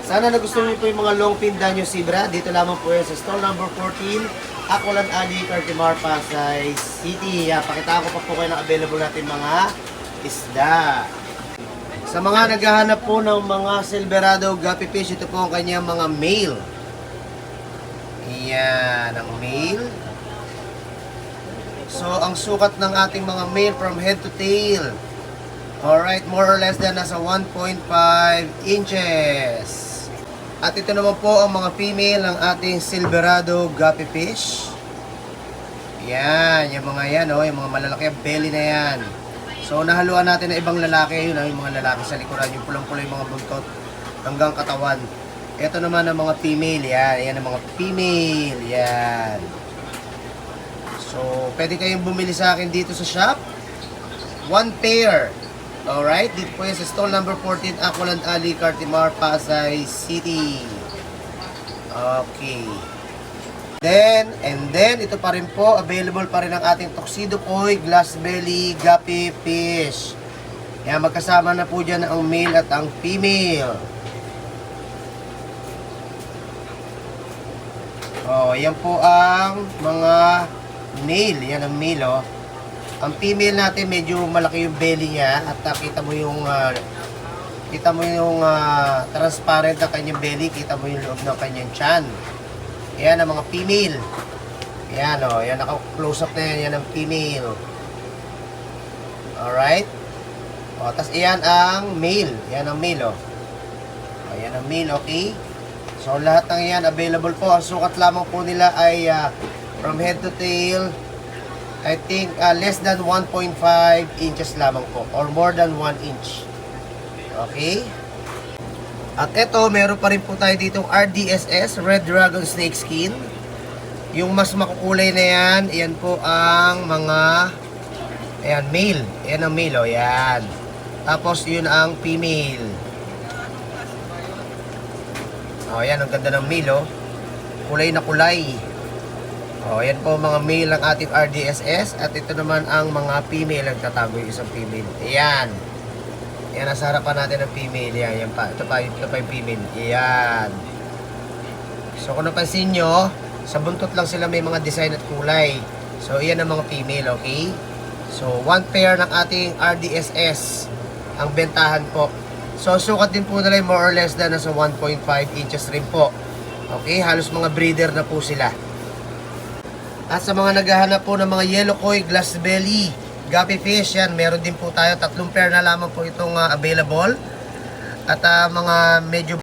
Sana nagustuhan niyo po yung mga long fin Danyo Zebra. Dito lamang po yan sa stall number 14, Akwalan Ali, Cartimar, Pasay City. Pakita ko pa po kayo ng available natin mga isda. Sa mga naghahanap po ng mga Silverado Guppy Fish, ito po ang kanyang mga male. Yan, ang male. So, ang sukat ng ating mga male from head to tail. Alright, more or less na nasa 1.5 inches. At ito naman po ang mga female ng ating Silverado Guppy Fish. Yan, yung mga yan, oh, yung mga malalaki belly na yan. So, nahaluan natin ng ibang lalaki, yun, yung mga lalaki sa likuran, yung pulang-pula yung mga buntot hanggang katawan. Ito naman ang mga female, yan, yan ang mga female, yan. So, pwede kayong bumili sa akin dito sa shop. One pair. Alright, dito po yan sa stall number 14, Akwalan Ali, Cartimar, Pasay City. Okay. And then, ito pa rin po, available pa rin ang ating Tuxedo Koi, Glass Belly, Guppy Fish. Yan, magkasama na po dyan ang male at ang female. Oh, yan po ang mga male. Yan ang male, oh. Ang female natin medyo malaki yung belly niya at kita mo yung transparent na kanyang belly, kita mo yung loob ng kanyang tiyan. Ayan ang mga female. Ayan o, yan naka-close up na yan, yan ang female. Alright. O, tas ayan ang male. Yan ang male o. Ayan ang male, okay. So lahat ng yan available po. Ang sukat lamang po nila ay from head to tail, I think less than 1.5 inches lamang po or more than 1 inch. Okay? At ito, meron pa rin po tayo ditong RDSS, Red Dragon Snake Skin. Yung mas makukulay na yan, yan po ang mga ayan, male. Yan ang male, oh, yan. Tapos yun ang female. Oh, yan, ang ganda ng male, oh. Kulay na kulay. O, yan po mga male ng ating RDSS. At ito naman ang mga female. Nagtatago yung isang female. Ayan. Yan, nasa harapan natin ang female. Yan, yan pa. Ito pa yung female. Ayan. So, kung napansin nyo, sa buntot lang sila may mga design at kulay. So, yan ang mga female, okay? So, one pair ng ating RDSS ang bentahan po. So, sukat din po nila more or less na nasa 1.5 inches rin po. Okay? Halos mga breeder na po sila. At sa mga naghahanap po ng mga yellow koi, glass belly, guppy fish, yan, meron din po tayo. 3 pair na lamang po itong available. At mga medyo